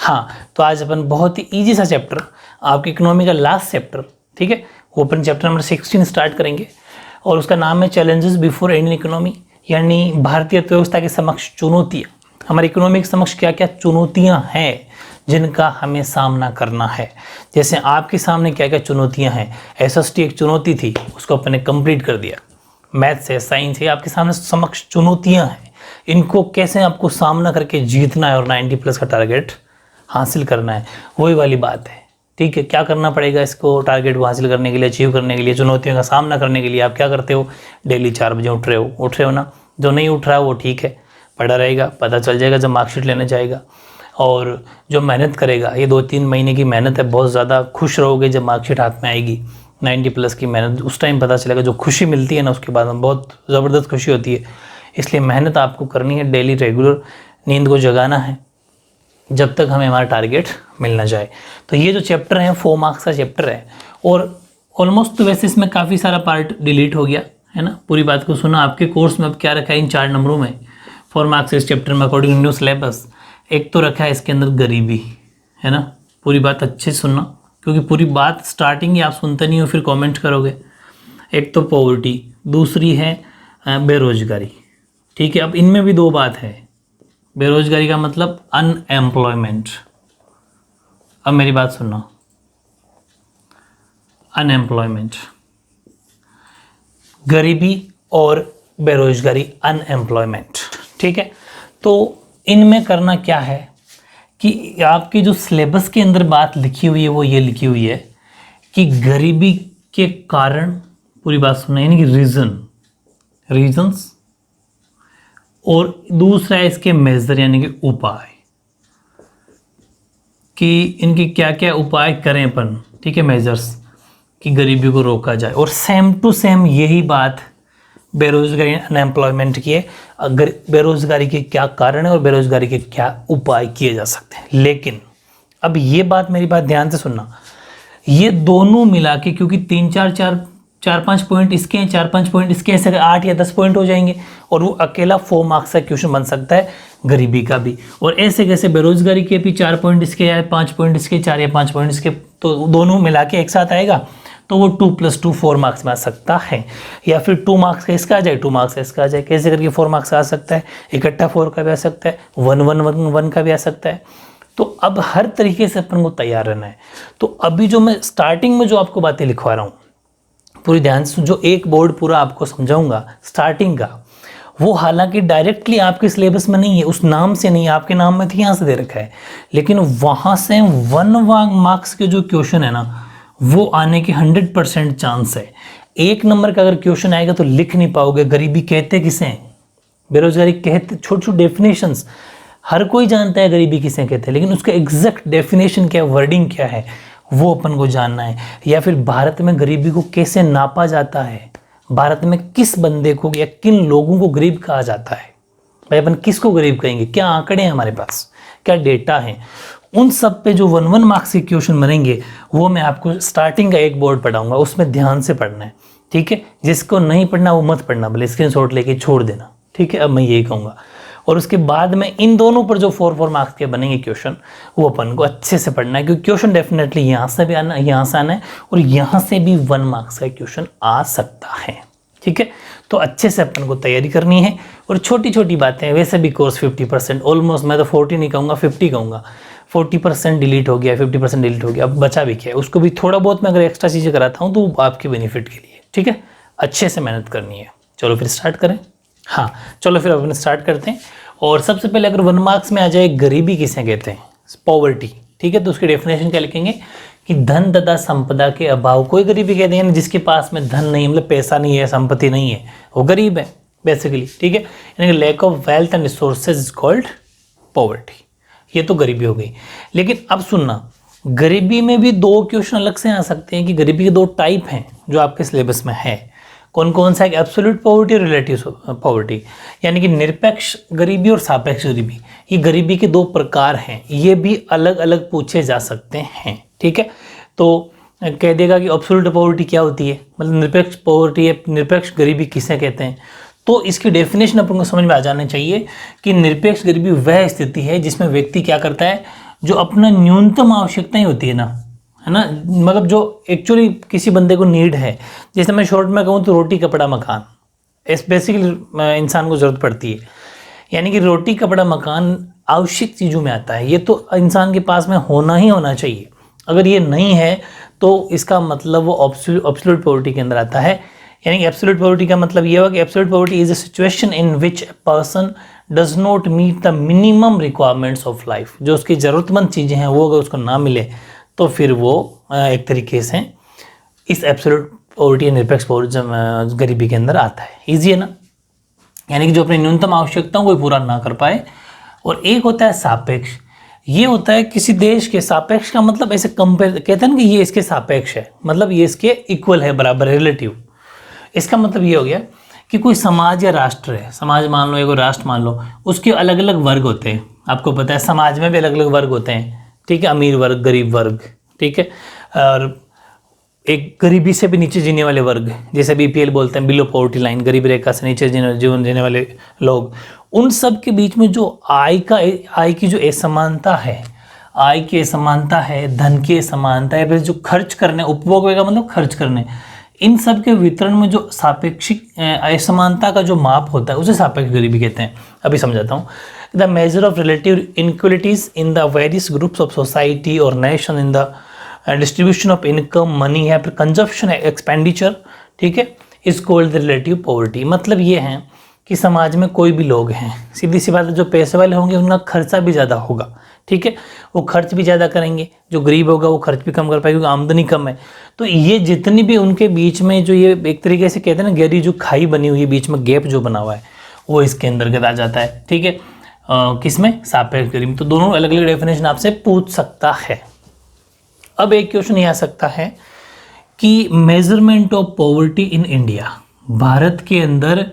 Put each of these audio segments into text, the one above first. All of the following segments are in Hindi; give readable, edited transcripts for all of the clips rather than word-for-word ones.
हाँ, तो आज अपन बहुत ही ईजी सा चैप्टर, आपके इकोनॉमी का लास्ट चैप्टर, ठीक है, वो अपन चैप्टर नंबर 16 स्टार्ट करेंगे और उसका नाम है चैलेंजेस बिफोर इंडियन इकोनॉमी, यानी भारतीय अर्थव्यवस्था के समक्ष चुनौतियाँ। हमारी इकोनॉमी के समक्ष क्या क्या चुनौतियाँ हैं जिनका हमें सामना करना है। जैसे आपके सामने क्या क्या चुनौतियाँ हैं, एसएसटी एक चुनौती थी, उसको अपन ने कंप्लीट कर दिया। मैथ्स है, साइंस है, आपके सामने समक्ष चुनौतियाँ हैं, इनको कैसे आपको सामना करके जीतना है और 90+ का टारगेट हासिल करना है, वही वाली बात है। ठीक है, क्या करना पड़ेगा इसको टारगेट को हासिल करने के लिए, अचीव करने के लिए, चुनौतियों का सामना करने के लिए आप क्या करते हो, डेली 4 बजे उठ रहे हो ना। जो नहीं उठ रहा है वो ठीक है, पढ़ा रहेगा, पता चल जाएगा जब मार्कशीट लेने जाएगा। और जो मेहनत करेगा, ये 2-3 महीने की मेहनत है, बहुत ज़्यादा खुश रहोगे जब मार्कशीट हाथ में आएगी, 90+ की मेहनत, उस टाइम पता चलेगा। जो खुशी मिलती है ना, उसके बाद में बहुत ज़बरदस्त खुशी होती है। इसलिए मेहनत आपको करनी है, डेली रेगुलर नींद को जगाना है जब तक हमें हमारा टारगेट मिल ना जाए। तो ये जो चैप्टर है 4 मार्क्स का चैप्टर है और ऑलमोस्ट तो वैसे इसमें काफ़ी सारा पार्ट डिलीट हो गया है ना। पूरी बात को सुना, आपके कोर्स में अब क्या रखा है इन 4 नंबरों में 4 मार्क्स इस चैप्टर में अकॉर्डिंग टू न्यू सिलेबस। एक तो रखा है इसके अंदर गरीबी, है ना। पूरी बात अच्छे से सुनना, क्योंकि पूरी बात स्टार्टिंग ही आप सुनते नहीं हो फिर कमेंट करोगे। एक तो पॉवर्टी, दूसरी है बेरोजगारी, ठीक है। अब इनमें भी 2 बात है। बेरोजगारी का मतलब अनएम्प्लॉयमेंट। अब मेरी बात सुनना, अनएम्प्लॉयमेंट, गरीबी और बेरोजगारी, अनएम्प्लॉयमेंट, ठीक है। तो इनमें करना क्या है कि आपकी जो सिलेबस के अंदर बात लिखी हुई है वो ये लिखी हुई है कि गरीबी के कारण, पूरी बात सुनना, यानी कि रीजंस, और दूसरा है इसके मेजर यानी कि उपाय, कि इनके क्या क्या उपाय करें अपन, ठीक है, मेजर्स, कि गरीबी को रोका जाए। और सेम टू सेम यही बात बेरोजगारी अनएम्प्लॉयमेंट की है। अगर बेरोजगारी के क्या कारण है और बेरोजगारी के क्या उपाय किए जा सकते हैं। लेकिन अब ये बात, मेरी बात ध्यान से सुनना, ये दोनों मिला के, क्योंकि 4-5 पॉइंट इसके हैं, 4-5 पॉइंट इसके, ऐसे 8 या 10 पॉइंट हो जाएंगे और वो अकेला 4 मार्क्स का क्वेश्चन बन सकता है गरीबी का भी। और ऐसे कैसे बेरोजगारी के भी 4 पॉइंट इसके या 5 पॉइंट इसके, 4 या 5 पॉइंट इसके, तो दोनों मिला के एक साथ आएगा, तो वो 2+2 4 मार्क्स में आ सकता है। या फिर 2 मार्क्स का इसका आ जाए, 2 मार्क्स का इसका आ जाए, कैसे करके 4 मार्क्स आ सकता है। इकट्ठा 4 का भी आ सकता है, 1-1-1 का भी आ सकता है। तो अब हर तरीके से अपन को तैयार रहना है। तो अभी जो मैं स्टार्टिंग में जो आपको बातें लिखवा रहा हूँ, पूरी ध्यान से, जो एक बोर्ड पूरा आपको समझाऊंगा स्टार्टिंग का, वो हालांकि डायरेक्टली आपके सिलेबस में नहीं है, उस नाम से नहीं, आपके नाम में तो यहाँ से दे रखा है, लेकिन वहाँ से 1 मार्क्स के जो क्वेश्चन है ना, वो आने के 100% चांस है। 1 नंबर का अगर क्वेश्चन आएगा तो लिख नहीं पाओगे गरीबी कहते किसे हैं, बेरोजगारी कहते, छोटी छोटी डेफिनेशंस, हर कोई जानता है गरीबी किसे कहते हैं, लेकिन उसका एग्जैक्ट डेफिनेशन क्या है, वर्डिंग क्या है, वो अपन को जानना है। या फिर भारत में गरीबी को कैसे नापा जाता है, भारत में किस बंदे को या किन लोगों को गरीब कहा जाता है, भाई अपन किसको गरीब कहेंगे, क्या आंकड़े हैं हमारे पास, क्या डेटा है, उन सब पे जो 1 मार्क्स के क्वेश्चन बनेंगे वो मैं आपको स्टार्टिंग का एक बोर्ड पढ़ाऊंगा, उसमें ध्यान से पढ़ना है, ठीक है। जिसको नहीं पढ़ना वो मत पढ़ना, भले स्क्रीनशॉट लेके छोड़ देना, ठीक है। अब मैं यही कहूँगा। और उसके बाद में इन दोनों पर जो 4 मार्क्स के बनेंगे क्वेश्चन, वो अपन को अच्छे से पढ़ना है, क्योंकि क्वेश्चन डेफिनेटली यहाँ से भी आना, यहाँ से आना है, और यहाँ से भी 1 मार्क्स का क्वेश्चन आ सकता है, ठीक है। तो अच्छे से अपन को तैयारी करनी है। और छोटी छोटी बातें, वैसे भी कोर्स 50% ऑलमोस्ट, मैं तो 40 नहीं कहूँगा, 50 कहूँगा, 40% डिलीट हो गया, 50% डिलीट हो गया, अब बचा भी क्या है, उसको भी थोड़ा बहुत मैं अगर एक्स्ट्रा चीज़ें कराता हूँ तो वो आपके बेनिफिट के लिए, ठीक है। अच्छे से मेहनत करनी है। चलो फिर स्टार्ट करें। हाँ, चलो फिर अपन स्टार्ट करते हैं। और सबसे पहले अगर 1 मार्क्स में आ जाए गरीबी किसे कहते हैं, पॉवर्टी, ठीक है। तो उसकी डेफिनेशन क्या लिखेंगे कि धन तथा संपदा के अभाव को गरीबी कहते हैं। जिसके पास में धन नहीं, मतलब पैसा नहीं है, संपत्ति नहीं है, वो गरीब है बेसिकली, ठीक है। यानी कि lack of wealth and resources is called poverty. ये तो गरीबी हो गई। लेकिन अब सुनना, गरीबी में भी 2 क्वेश्चन अलग से आ सकते हैं कि गरीबी के 2 टाइप हैं जो आपके सिलेबस में है। कौन कौन सा है, एब्सोल्यूट पॉवर्टी और रिलेटिव पॉवर्टी, यानी कि निरपेक्ष गरीबी और सापेक्ष गरीबी। ये गरीबी के 2 प्रकार हैं, ये भी अलग अलग पूछे जा सकते हैं, ठीक है। तो कह देगा कि एब्सोल्यूट पॉवर्टी क्या होती है, मतलब निरपेक्ष पॉवर्टी है, निरपेक्ष गरीबी किसे कहते हैं। तो इसकी डेफिनेशन अपन को समझ में आ जाना चाहिए कि निरपेक्ष गरीबी वह स्थिति है जिसमें व्यक्ति क्या करता है, जो अपना न्यूनतम आवश्यकताएं होती है ना, मतलब जो एक्चुअली किसी बंदे को नीड है, जैसे मैं शॉर्ट में कहूँ तो रोटी कपड़ा मकान, इस बेसिकली इंसान को ज़रूरत पड़ती है, यानी कि रोटी कपड़ा मकान आवश्यक चीज़ों में आता है। ये तो इंसान के पास में होना ही होना चाहिए। अगर ये नहीं है तो इसका मतलब वो एब्सोल्यूट पॉवर्टी के अंदर आता है। यानी कि एब्सोल्यूट पॉवर्टी का मतलब ये हुआ कि absolute poverty is a situation in which a person does not meet the minimum requirements of life. जो उसकी ज़रूरतमंद चीज़ें हैं वो अगर उसको ना मिले तो फिर वो एक तरीके से इस एब्सोल्यूट पॉवर्टी या निरपेक्ष पॉवर्टी गरीबी के अंदर आता है। ईजी है ना, यानी कि जो अपनी न्यूनतम आवश्यकताओं को पूरा ना कर पाए। और एक होता है सापेक्ष, ये होता है किसी देश के सापेक्ष का मतलब ऐसे कंपेयर, कहते हैं ना कि ये इसके सापेक्ष है, मतलब ये इसके इक्वल है, बराबर, रिलेटिव। इसका मतलब ये हो गया कि कोई समाज या राष्ट्र है, समाज मान लो या कोई राष्ट्र मान लो, उसके अलग अलग वर्ग होते हैं। आपको पता है समाज में भी अलग अलग वर्ग होते हैं, ठीक है, अमीर वर्ग, गरीब वर्ग, ठीक है, और एक गरीबी से भी नीचे जीने वाले वर्ग, जैसे बीपीएल बोलते हैं, बिलो पॉवर्टी लाइन, गरीब रेखा से नीचे जीवन जीने वाले लोग। उन सब के बीच में जो आय की जो असमानता है, आय की असमानता है, धन की असमानता है, फिर जो खर्च करने, उपभोग का मतलब खर्च करने, इन सब के वितरण में जो सापेक्षिक असमानता का जो माप होता है उसे सापेक्ष गरीबी कहते हैं। अभी समझाता हूँ। The measure of relative inequalities in the various groups of society और nation in the distribution of income, money है, फिर कंजप्शन, एक्सपेंडिचर, ठीक है, is called the relative poverty. मतलब ये है कि समाज में कोई भी लोग हैं, सीधी सी बात है, जो पैसे वाले होंगे उनका खर्चा भी ज़्यादा होगा, ठीक है, वो खर्च भी ज़्यादा करेंगे। जो गरीब होगा वो खर्च भी कम कर पाएगा क्योंकि आमदनी कम है। तो ये जितनी भी उनके बीच में जो ये एक तरीके से कहते हैं ना गहरी जो खाई बनी हुई है, बीच में गैप जो बना हुआ है, वो इसके अंतर्गत आ जाता है, ठीक है। किसमें? सापेक्ष गरीबी। तो दोनों अलग अलग डेफिनेशन आपसे पूछ सकता है। अब एक क्वेश्चन ये आ सकता है कि measurement of poverty in India, Bharat के अंदर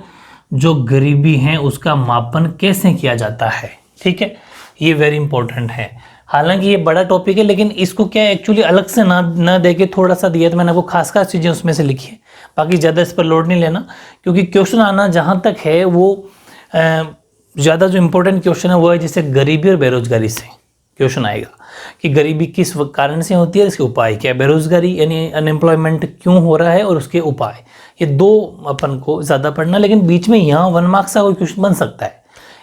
जो गरीबी है उसका मापन कैसे किया जाता है, ठीक है, ये वेरी इंपॉर्टेंट है। हालांकि ये बड़ा टॉपिक है, लेकिन इसको क्या एक्चुअली अलग से ना दे के थोड़ा सा दिया, तो मैंने आपको खास खास चीज़ें उसमें से लिखी है, बाकी ज़्यादा इस पर लोड नहीं लेना, क्योंकि क्वेश्चन आना जहाँ तक है वो ज़्यादा जो इंपॉर्टेंट क्वेश्चन है वो है जैसे गरीबी और बेरोजगारी से क्वेश्चन आएगा कि गरीबी किस कारण से होती है, इसके उपाय क्या है, बेरोजगारी यानी अनएम्प्लॉयमेंट क्यों हो रहा है और उसके उपाय। ये दो अपन को ज़्यादा पढ़ना, लेकिन बीच में यहाँ 1 मार्क्स का कोई क्वेश्चन बन सकता है,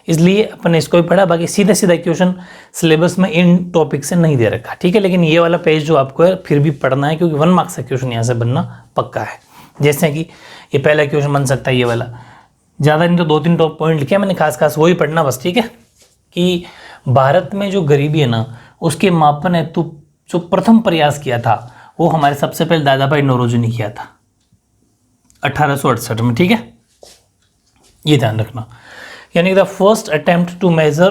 इसलिए अपन इसको भी पढ़ा। बाकी सीधा सीधा क्वेश्चन सिलेबस में इन टॉपिक से नहीं दे रखा, ठीक है, लेकिन ये वाला पेज जो आपको है फिर भी पढ़ना है, क्योंकि 1 मार्क्स का क्वेश्चन यहाँ से बनना पक्का है। जैसे कि ये पहला क्वेश्चन बन सकता है, ये वाला, ज़्यादा नहीं तो 2-3 टॉप पॉइंट लिखे मैंने, खास वही पढ़ना बस, ठीक है। कि भारत में जो गरीबी है ना उसके मापन हेतु जो प्रथम प्रयास किया था वो हमारे सबसे पहले दादा भाई नौरोजी ने किया था 1868 में, ठीक है, ये ध्यान रखना। यानी the first attempt to measure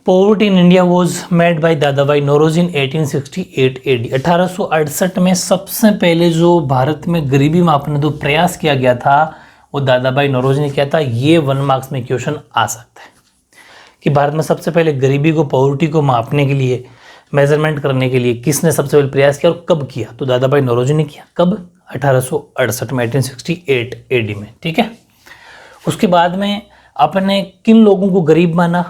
poverty in India was made by Dadabhai Naoroji in 1868 AD। 1868 में सबसे पहले जो भारत में गरीबी मापने जो प्रयास किया गया था वो दादा भाई नौरोजी ने किया था। ये 1 मार्क्स में क्वेश्चन आ सकता है कि भारत में सबसे पहले गरीबी को, पॉवर्टी को मापने के लिए, मेजरमेंट करने के लिए किसने सबसे पहले प्रयास किया और कब किया, तो दादा भाई नौरोजी ने किया। कब? 1868 में, 1868 AD में, ठीक है। उसके बाद में अपने किन लोगों को गरीब माना,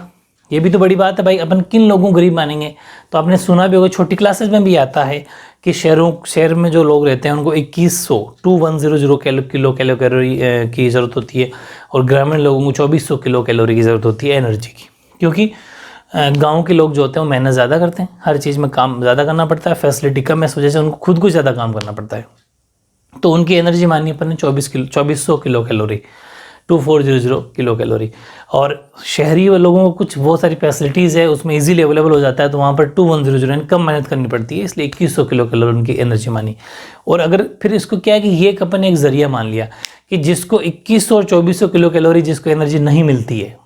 ये भी तो बड़ी बात है भाई, अपन किन लोगों को गरीब मानेंगे। तो आपने सुना भी होगा, छोटी क्लासेस में भी आता है कि शहर में जो लोग रहते हैं उनको 2100 किलो कैलोरी की ज़रूरत होती है, और ग्रामीण लोगों को 2400 किलो कैलोरी की ज़रूरत होती है एनर्जी की, क्योंकि गांव के लोग जो होते हैं वो मेहनत ज़्यादा करते हैं, हर चीज़ में काम ज़्यादा करना पड़ता है, फैसिलिटी कम है, इस वजह से उनको खुद को ज़्यादा काम करना पड़ता है। तो उनकी एनर्जी माननी अपन ने 2400 किलो कैलोरी, 2400 किलो कैलोरी। और शहरी लोगों को कुछ बहुत सारी फैसिलिटीज़ है, उसमें इजीली अवेलेबल हो जाता है, तो वहाँ पर 2100 कम मेहनत करनी पड़ती है, इसलिए 2100 किलो कैलोरी उनकी एनर्जी मानी। और अगर फिर इसको क्या है कि ये एक अपन ने एक जरिया मान लिया कि जिसको 2100 और 2400 किलो कैलोरी जिसको एनर्जी नहीं मिलती है,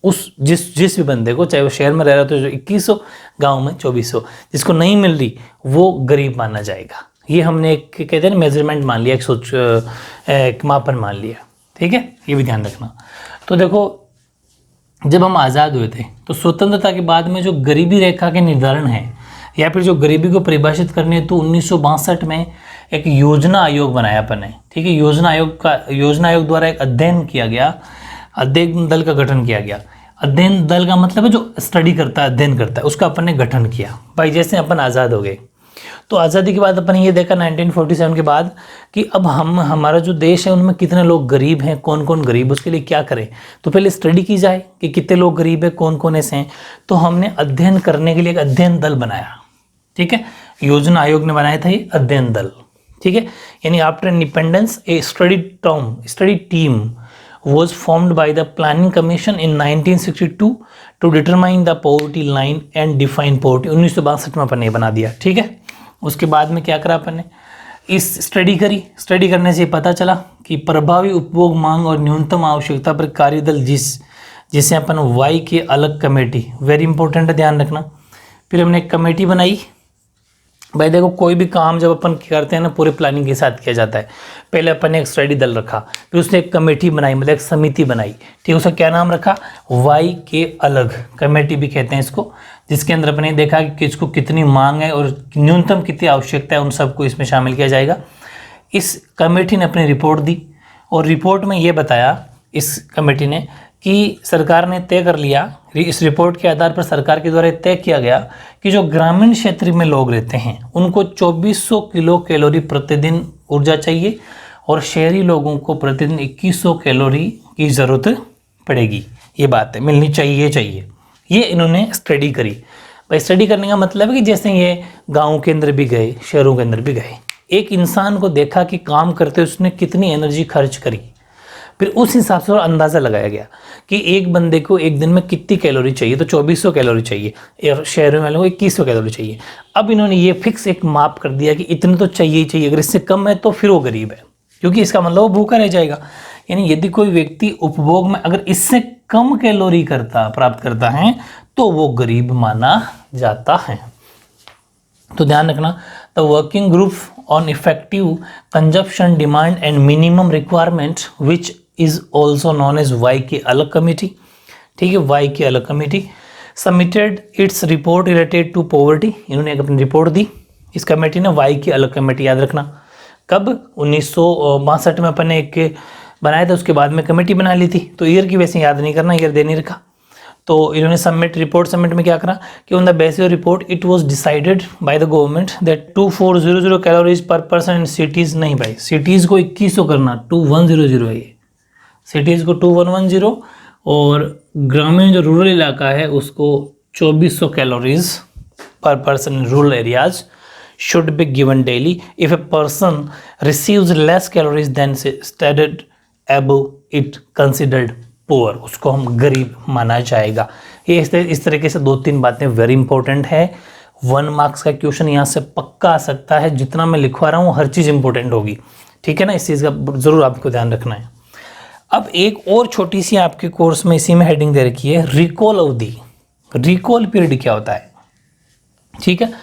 उस जिस भी बंदे को, चाहे वो शहर में रह रहा हो तो 2100, गाँव में 2400, जिसको नहीं मिल रही वो गरीब माना जाएगा। ये हमने एक कहते हैं ना मेजरमेंट मान लिया, एक मापन मान लिया, ठीक है, ये भी ध्यान रखना। तो देखो, जब हम आज़ाद हुए थे तो स्वतंत्रता के बाद में जो गरीबी रेखा के निर्धारण है या फिर जो गरीबी को परिभाषित करने है, तो 1962 में एक योजना आयोग बनाया अपन ने, ठीक है। योजना आयोग द्वारा एक अध्ययन किया गया, अध्ययन दल का गठन किया गया। अध्ययन दल का मतलब है जो स्टडी करता है, अध्ययन करता है, उसका अपन ने गठन किया। भाई जैसे अपन आज़ाद हो गए, तो आज़ादी के बाद अपन ने ये देखा 1947 के बाद कि अब हमारा जो देश है उनमें कितने लोग गरीब हैं, कौन कौन गरीब, उसके लिए क्या करें। तो पहले स्टडी की जाए कि कितने लोग गरीब हैं, कौन कौन ऐसे हैं। तो हमने अध्ययन करने के लिए एक अध्ययन दल बनाया, ठीक है। योजना आयोग ने बनाया था ये अध्ययन दल, ठीक है। यानी after independence A study team was formed by the Planning Commission in 1962 to determine the poverty line and define poverty। 1962 में अपन ने बना दिया, ठीक है। उसके बाद में क्या करा अपन ने, इस स्टडी करने से पता चला कि प्रभावी उपभोग मांग और न्यूनतम आवश्यकता पर कार्यदल जिसे अपन Y K Alagh committee, very important है, ध्यान रखना। फिर हमने एक कमेटी बनाई। भाई देखो कोई भी काम जब अपन करते हैं ना पूरे प्लानिंग के साथ किया जाता है। पहले अपन ने एक स्टडी दल रखा, फिर उसने एक कमेटी बनाई, मतलब एक समिति बनाई, ठीक है। उसका क्या नाम रखा, वाई के अलग कमेटी भी कहते हैं इसको, जिसके अंदर अपन ने देखा कि किसको कितनी मांग है और न्यूनतम कितनी आवश्यकता है, उन सबको इसमें शामिल किया जाएगा। इस कमेटी ने अपनी रिपोर्ट दी और रिपोर्ट में ये बताया इस कमेटी ने कि सरकार ने तय कर लिया, इस रिपोर्ट के आधार पर सरकार के द्वारा तय किया गया कि जो ग्रामीण क्षेत्र में लोग रहते हैं उनको 2400 किलो कैलोरी प्रतिदिन ऊर्जा चाहिए और शहरी लोगों को प्रतिदिन 2100 कैलोरी की ज़रूरत पड़ेगी। ये बात है, मिलनी चाहिए। ये इन्होंने स्टडी करी। भाई स्टडी करने का मतलब है कि जैसे ये गाँव के अंदर भी गए, शहरों के अंदर भी गए, एक इंसान को देखा कि काम करते उसने कितनी एनर्जी खर्च करी, फिर उस हिसाब से अंदाज़ा लगाया गया कि एक बंदे को एक दिन में कितनी कैलोरी चाहिए, तो 2400 कैलोरी चाहिए, और शहरों वालों को 2100 कैलोरी चाहिए। अब इन्होंने ये फिक्स एक माप कर दिया कि इतने तो चाहिए ही चाहिए, अगर इससे कम है तो फिर वो गरीब है, क्योंकि इसका मतलब वो भूखा रह जाएगा। यानी यदि कोई व्यक्ति उपभोग में अगर इससे कम कैलोरी प्राप्त करता है तो वो गरीब माना जाता है। तो ध्यान रखना, the working group on effective consumption demand and minimum requirement which is also known as Y K Alagh committee, ठीक है। Y K Alagh committee submitted its report related to poverty. इन्होंने एक अपनी रिपोर्ट दी इस कमेटी ने, वाई की अलग कमेटी, याद रखना। कब 1962 में अपन ने एक बनाया था, उसके बाद में कमेटी बना ली थी। तो ईयर की वैसे याद नहीं करना, ईयर दे नहीं रखा। तो इन्होंने रिपोर्ट सबमिट में क्या करा कि on the basis of report it was decided by the government that 2400 calories पर पर्सन इन सिटीज़। नहीं भाई, सिटीज़ को 2100 करना, 2100 है ये, सिटीज़ को 2110 और ग्रामीण जो रूरल इलाका है उसको 2400 कैलोरीज पर person in rural areas should be given daily if a person receives less calories than stated above it considered poor, उसको हम गरीब माना जाएगा। ये इस तरीके से 2-3 बातें वेरी इंपॉर्टेंट है। 1 मार्क्स का क्वेश्चन यहाँ से पक्का आ सकता है, जितना मैं लिखवा रहा हूँ हर चीज़ इंपॉर्टेंट होगी, ठीक है ना। इस चीज़ का ज़रूर आपको ध्यान रखना है। अब एक और छोटी सी आपके कोर्स में इसी में हेडिंग दे रखी है, रिकॉल अवधि। रिकॉल पीरियड क्या होता है, ठीक है।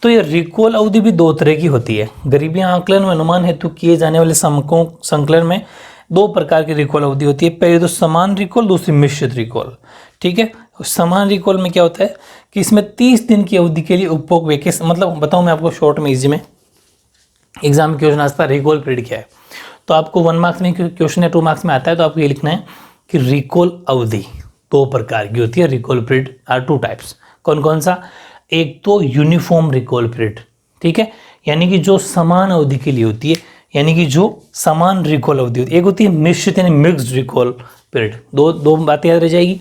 तो ये रिकॉल अवधि भी 2 तरह की होती है। गरीबी आंकलन व अनुमान हेतु किए जाने वाले संकलन में 2 प्रकार की रिकॉल अवधि होती है। पहले तो समान रिकॉल, दूसरी मिश्रित रिकॉल, ठीक है। समान रिकॉल में क्या होता है कि इसमें 30 दिन की अवधि के लिए उपभोग वैकेशन, मतलब बताऊं मैं आपको शॉर्ट में, इजी में, एग्जाम क्वेश्चन आता है रिकॉल पीरियड क्या है। तो आपको 1 मार्क्स में क्वेश्चन या 2 मार्क्स में आता है, तो आपको ये लिखना है कि रिकॉल अवधि 2 प्रकार की होती है। Recall period are 2 types. कौन कौन सा? एक तो यूनिफॉर्म रिकॉल पीरियड, ठीक है, यानी कि जो समान अवधि के लिए होती है, यानी कि जो समान रिकॉल अवधि होती है। एक होती है मिश्रित यानी मिक्स्ड रिकॉल पीरियड। दो बातें याद रह जाएगी।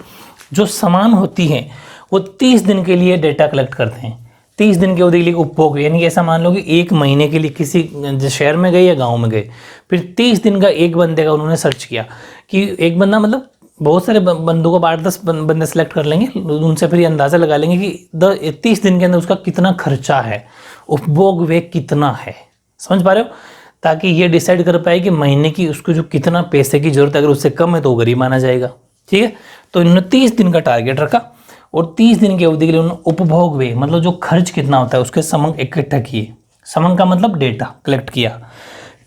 जो समान होती हैं वो 30 दिन के लिए डेटा कलेक्ट करते हैं। 30 दिन की अवधि के लिए उपभोग, यानी कि ऐसा मान लो कि 1 महीने के लिए किसी शहर में गए या गाँव में गए, फिर 30 दिन का एक बंदे का उन्होंने सर्च किया कि एक बंदा, मतलब बहुत सारे बंदों को 8-10 बंदे सेलेक्ट कर लेंगे, उनसे फिर अंदाज़ा लगा लेंगे कि 30 दिन के अंदर उसका कितना खर्चा है, उपभोग व्यय कितना है। समझ पा रहे हो? ताकि ये डिसाइड कर पाए कि महीने की उसको जो कितना पैसे की जरूरत है, अगर उससे कम है तो वो गरीब माना जाएगा, ठीक है। तो इन्होंने 30 दिन का टारगेट रखा और 30 दिन की अवधि के लिए उन्होंने उपभोग व्यय, मतलब जो खर्च कितना होता है, उसके समंग इकट्ठा किए। समंग का मतलब डेटा कलेक्ट किया।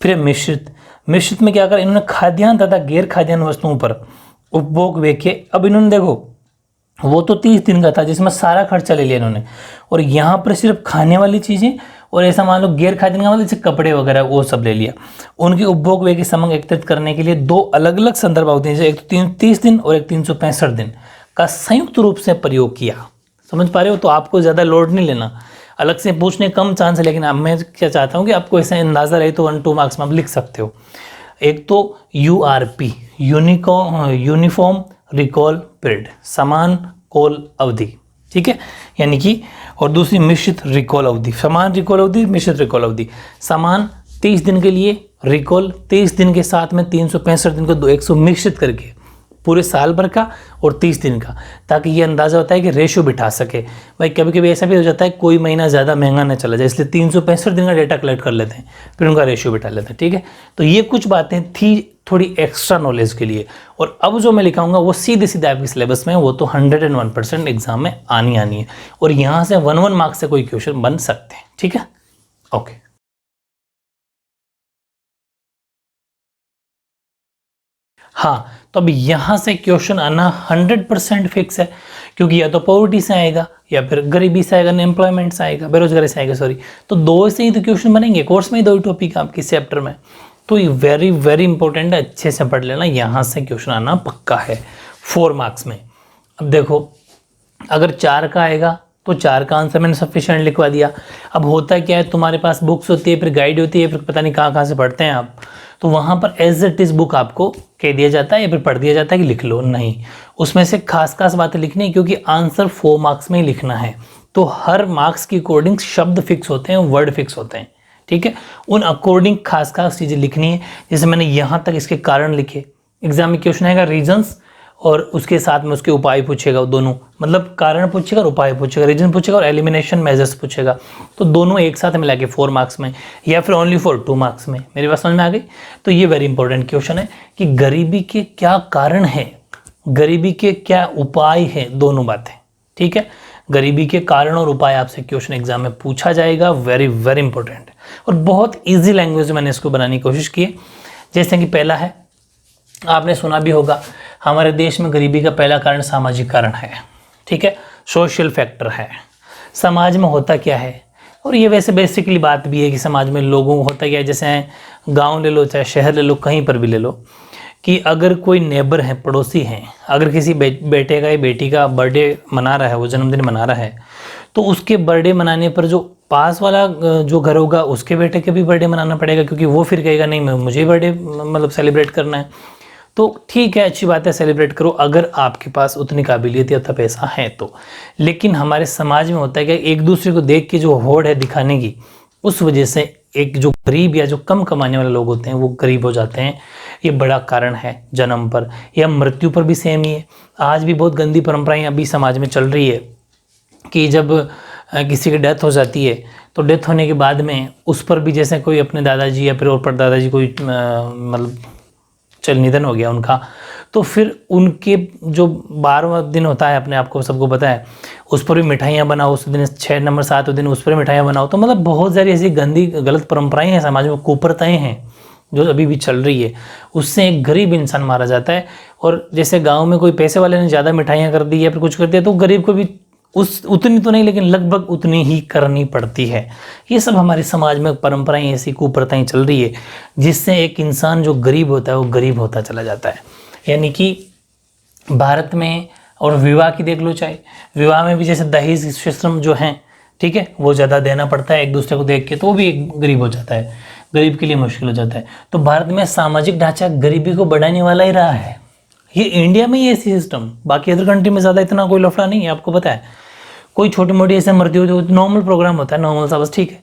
फिर मिश्रित में क्या करा इन्होंने, खाद्यान्न तथा गैर खाद्यान्न वस्तुओं पर उपभोग व्यय के। अब इन्होंने देखो, वो तो 30 दिन का था जिसमें सारा खर्चा ले लिया इन्होंने, और यहाँ पर सिर्फ खाने वाली चीज़ें और ऐसा मान लो गैर खाद्यान्न का मतलब जैसे कपड़े वगैरह वो सब ले लिया। उनके उपभोग व्यय के समंग एकत्रित करने के लिए 2 अलग अलग संदर्भ होते हैं, एक तो 30 दिन और एक 365 दिन। का संयुक्त रूप से प्रयोग किया। समझ पा रहे हो? तो आपको ज़्यादा लोड नहीं लेना, अलग से पूछने कम चांस है, लेकिन अब मैं क्या चाहता हूँ कि आपको ऐसा अंदाज़ा रहे तो 1-2 मार्क्स में आप लिख सकते हो। एक तो URP, यूनिफॉर्म रिकॉल पीरियड, समान कॉल अवधि, ठीक है, यानी कि, और दूसरी मिश्रित रिकॉल अवधि, समान रिकॉल अवधि, मिश्रित रिकॉल अवधि। समान 30 दिन के लिए, रिकॉल 30 दिन के साथ में 365 दिन को 100 मिश्रित करके पूरे साल भर का और 30 दिन का, ताकि ये अंदाज़ा होता है कि रेशो बिठा सके। भाई कभी कभी ऐसा भी हो जाता है कोई महीना ज़्यादा महंगा ना चला जाए, इसलिए 365 दिन का डेटा कलेक्ट कर लेते हैं, फिर उनका रेशियो बिठा लेते हैं, ठीक है। तो ये कुछ बातें थी थोड़ी एक्स्ट्रा नॉलेज के लिए, और अब जो मैं लिखाऊंगा वो सीधे सीधे आपके सिलेबस में, वो तो 101% एग्जाम में आनी है, और यहाँ से 1 मार्क्स से कोई क्वेश्चन बन सकते हैं, ठीक है। ओके, हाँ, तो अब यहाँ से क्वेश्चन आना 100% फिक्स है, क्योंकि या तो पॉवर्टी से आएगा, या फिर गरीबी से आएगा, अनएम्प्लॉयमेंट से आएगा, बेरोजगारी से आएगा, सॉरी। तो दो से ही तो क्वेश्चन बनेंगे, कोर्स में ही 2 टॉपिक आपके चैप्टर में, तो ये वेरी वेरी इंपॉर्टेंट है, अच्छे से पढ़ लेना, यहाँ से क्वेश्चन आना पक्का है 4 मार्क्स में। अब देखो, अगर 4 का आएगा तो 4 का आंसर मैंने सफिशिएंट लिखवा दिया। अब होता क्या है, तुम्हारे पास बुक्स होती है, फिर गाइड होती है, फिर पता नहीं कहाँ से पढ़ते हैं आप, तो वहाँ पर एज इट इज़ बुक आपको कह दिया जाता है या फिर पढ़ दिया जाता है कि लिख लो, नहीं, उसमें से खास बातें लिखनी है, क्योंकि आंसर 4 मार्क्स में ही लिखना है। तो हर मार्क्स के अकॉर्डिंग शब्द फिक्स होते हैं, वर्ड फिक्स होते हैं, ठीक है, उन अकॉर्डिंग खास चीज़ें लिखनी है। जैसे मैंने यहाँ तक इसके कारण लिखे, एग्जाम में क्वेश्चन आएगा रीजन्स, और उसके साथ में उसके उपाय पूछेगा, दोनों, मतलब कारण पूछेगा और उपाय पूछेगा, रीजन पूछेगा और एलिमिनेशन मेजर्स पूछेगा, तो दोनों एक साथ मिला के 4 मार्क्स में, या फिर ओनली फॉर 2 मार्क्स में। मेरी बात समझ में आ गई? तो ये वेरी इंपॉर्टेंट क्वेश्चन है कि गरीबी के क्या कारण है, गरीबी के क्या उपाय है, दोनों बातें, ठीक है। गरीबी के कारण और उपाय आपसे क्वेश्चन एग्जाम में पूछा जाएगा, वेरी वेरी इंपॉर्टेंट, और बहुत ईजी लैंग्वेज में मैंने इसको बनाने की कोशिश की है। जैसे कि पहला है, आपने सुना भी होगा, हमारे देश में गरीबी का पहला कारण सामाजिक कारण है, ठीक है, सोशल फैक्टर है। समाज में होता क्या है, और ये वैसे बेसिकली बात भी है कि समाज में लोगों को होता क्या है, जैसे गांव ले लो चाहे शहर ले लो, कहीं पर भी ले लो, कि अगर कोई नेबर है, पड़ोसी हैं, अगर किसी बेटे का या बेटी का बर्थडे मना रहा है, वो जन्मदिन मना रहा है, तो उसके बर्थडे मनाने पर जो पास वाला जो घर होगा उसके बेटे के भी बर्थडे मनाना पड़ेगा, क्योंकि वो फिर कहेगा नहीं मुझे बर्थडे मतलब सेलिब्रेट करना है। तो ठीक है, अच्छी बात है, सेलिब्रेट करो अगर आपके पास उतनी काबिलियत या तब पैसा है तो। लेकिन हमारे समाज में होता है कि एक दूसरे को देख के जो होड़ है दिखाने की, उस वजह से एक जो गरीब या जो कम कमाने वाले लोग होते हैं वो गरीब हो जाते हैं। ये बड़ा कारण है जन्म पर या मृत्यु पर भी सेम ही है। आज भी बहुत गंदी परंपराएं अभी समाज में चल रही है कि जब किसी की डेथ हो जाती है तो डेथ होने के बाद में उस पर भी, जैसे कोई अपने दादाजी या फिर और परदादाजी कोई मतलब चल निधन हो गया उनका, तो फिर उनके जो 12वां दिन होता है, अपने आपको सबको पता है, उस पर भी मिठाइयाँ बनाओ, उस दिन 6 नंबर 7 दिन उस पर मिठाइयाँ बनाओ। तो मतलब बहुत सारी ऐसी गंदी गलत परंपराएं हैं समाज में, कुप्रथाएं हैं जो अभी भी चल रही है। उससे एक गरीब इंसान मारा जाता है, और जैसे गाँव में कोई पैसे वाले ने ज़्यादा मिठाइयाँ कर दी या फिर कुछ कर दिया तो गरीब को भी उतनी तो नहीं लेकिन लगभग उतनी ही करनी पड़ती है। ये सब हमारे समाज में परंपराएं, ऐसी कुप्रथाएं चल रही है जिससे एक इंसान जो गरीब होता है वो गरीब होता चला जाता है। यानी कि भारत में, और विवाह की देख लो, चाहे विवाह में भी जैसे दहेज सिस्टम जो है, ठीक है, वो ज़्यादा देना पड़ता है एक दूसरे को देख के, तो वो भी एक गरीब हो जाता है, गरीब के लिए मुश्किल हो जाता है। तो भारत में सामाजिक ढांचा गरीबी को बढ़ाने वाला ही रहा है। ये इंडिया में ही ऐसी सिस्टम, बाकी अदर कंट्री में ज़्यादा इतना कोई लफड़ा नहीं है, आपको पता है। कोई छोटी मोटी ऐसे मृत्यु जो नॉर्मल प्रोग्राम होता है, नॉर्मल सा, बस, ठीक है।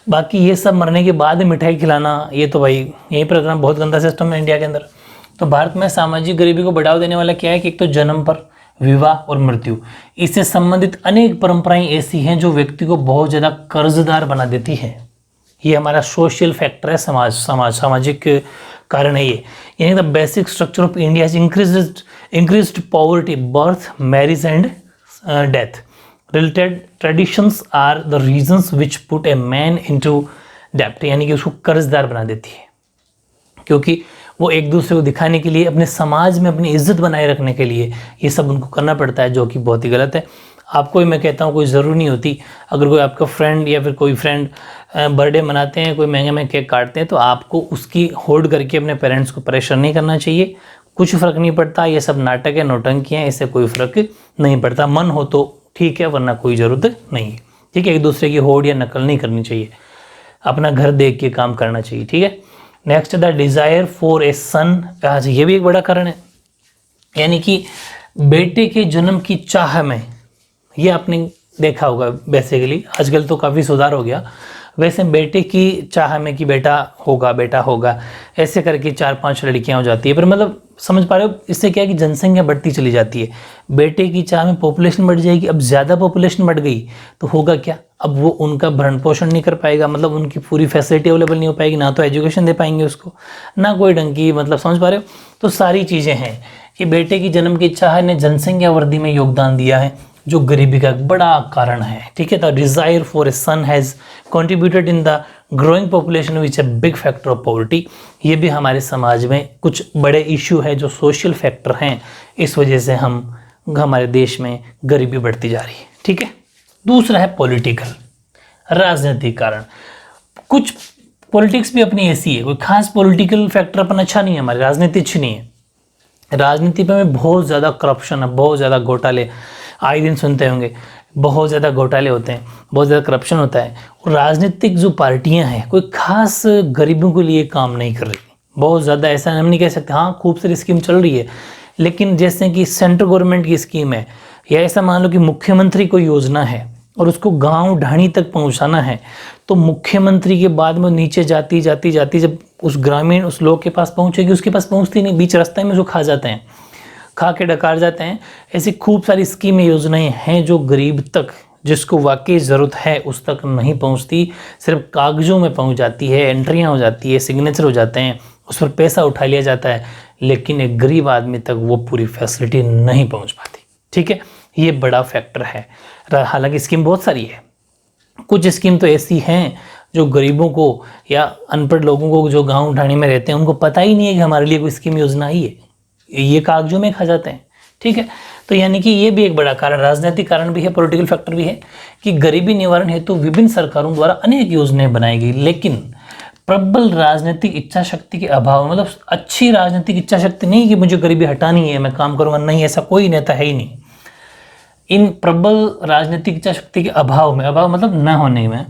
बाकी ये सब मरने के बाद मिठाई खिलाना, ये तो भाई यही प्रोग्राम बहुत गंदा सिस्टम है इंडिया के अंदर। तो भारत में सामाजिक गरीबी को बढ़ावा देने वाला क्या है कि एक तो जन्म पर, विवाह और मृत्यु, इससे संबंधित अनेक परंपराएं ऐसी हैं जो व्यक्ति को बहुत ज़्यादा कर्जदार बना देती है। ये हमारा सोशल फैक्टर है, सामाजिक कारण है ये। यानी the basic structure of India is increased poverty, birth, marriage and death. Related traditions are the reasons which put a man into डेप्ट, यानी कि उसको कर्जदार बना देती है, क्योंकि वो एक दूसरे को दिखाने के लिए, अपने समाज में अपनी इज्जत बनाए रखने के लिए ये सब उनको करना पड़ता है, जो कि बहुत ही गलत है। आपको ही मैं कहता हूँ कोई ज़रूरी नहीं होती, अगर कोई आपका फ्रेंड या फिर कोई फ्रेंड बर्थडे मनाते हैं, कोई महंगे महंगे केक काटते हैं, तो आपको उसकी होल्ड करके अपने पेरेंट्स को परेशान नहीं करना चाहिए। कुछ फ़र्क नहीं पड़ता, ये सब नाटक है, नौटंकी हैं, इससे कोई फ़र्क नहीं पड़ता। मन हो तो ठीक है, वरना कोई ज़रूरत नहीं है। ठीक है, एक दूसरे की होड़ या नकल नहीं करनी चाहिए, अपना घर देख के काम करना चाहिए। ठीक है, next the desire for a son, आज ये भी एक बड़ा कारण है, यानी कि बेटे के जन्म की चाह में, ये आपने देखा होगा बेसिकली, आजकल तो काफ़ी सुधार हो गया, वैसे बेटे की चाह में कि बेटा होगा, ऐसे करके 4-5 लड़कियां हो जाती है। पर मतलब समझ पा रहे हो, इससे क्या है कि जनसंख्या बढ़ती चली जाती है, बेटे की चाह में पॉपुलेशन बढ़ जाएगी। अब ज़्यादा पॉपुलेशन बढ़ गई तो होगा क्या, अब वो उनका भरण पोषण नहीं कर पाएगा, मतलब उनकी पूरी फैसिलिटी अवेलेबल नहीं हो पाएगी, ना तो एजुकेशन दे पाएंगे उसको, ना कोई ढंग की, मतलब समझ पा रहे हो। तो सारी चीज़ें हैं कि बेटे की जन्म की इच्छा ने जनसंख्या वृद्धि में योगदान दिया है, जो गरीबी का एक बड़ा कारण है। ठीक है, the desire for a son has contributed in the growing population which a big factor of poverty. ये भी हमारे समाज में कुछ बड़े इशू है जो सोशल फैक्टर हैं, इस वजह से हमारे देश में गरीबी बढ़ती जा रही है। ठीक है, दूसरा है पॉलिटिकल, राजनीतिक कारण। कुछ पॉलिटिक्स भी अपनी ऐसी है, कोई खास पॉलिटिकल फैक्टर अपन अच्छा नहीं है, हमारी राजनीति अच्छी नहीं है। राजनीति में बहुत ज़्यादा करप्शन है, बहुत ज़्यादा घोटाले, आए दिन सुनते होंगे, बहुत ज़्यादा घोटाले होते हैं, बहुत ज़्यादा करप्शन होता है। और राजनीतिक जो पार्टियां हैं कोई खास गरीबों के लिए काम नहीं कर रही, बहुत ज़्यादा, ऐसा हम नहीं कह सकते। हाँ, खूब सारी स्कीम चल रही है, लेकिन जैसे कि सेंट्रल गवर्नमेंट की स्कीम है, या ऐसा मान लो कि मुख्यमंत्री कोई योजना है और उसको गांव ढाणी तक पहुंचाना है, तो मुख्यमंत्री के बाद में नीचे जाती जब उस ग्रामीण उस लोग के पास पहुंचेगी, उसके पास पहुंचती नहीं, बीच रास्ते में जो खा जाते हैं, खा के डकार जाते हैं। ऐसी खूब सारी स्कीमें, योजनाएं हैं जो गरीब तक, जिसको वाकई ज़रूरत है, उस तक नहीं पहुंचती, सिर्फ कागजों में पहुंच जाती है, एंट्रियां हो जाती है, सिग्नेचर हो जाते हैं, उस पर पैसा उठा लिया जाता है, लेकिन एक गरीब आदमी तक वो पूरी फैसिलिटी नहीं पहुंच पाती। ठीक है, ये बड़ा फैक्टर है। हालांकि स्कीम बहुत सारी है, कुछ स्कीम तो ऐसी हैं जो गरीबों को या अनपढ़ लोगों को, जो गाँव ढाणी में रहते हैं, उनको पता ही नहीं है कि हमारे लिए कोई स्कीम योजना आई है, ये कागजों में खा जाते हैं। ठीक है, तो यानी कि ये भी एक बड़ा कारण, राजनीतिक कारण भी है, पॉलिटिकल फैक्टर भी है, कि गरीबी निवारण हेतु विभिन्न सरकारों द्वारा अनेक योजनाएं बनाई गई, लेकिन प्रबल राजनीतिक इच्छा शक्ति के अभाव, मतलब अच्छी राजनीतिक इच्छा शक्ति नहीं कि मुझे गरीबी हटानी है, मैं काम करूंगा, नहीं, ऐसा कोई नेता है ही नहीं। इन प्रबल राजनीतिक इच्छा शक्ति के अभाव में, अभाव मतलब न होने में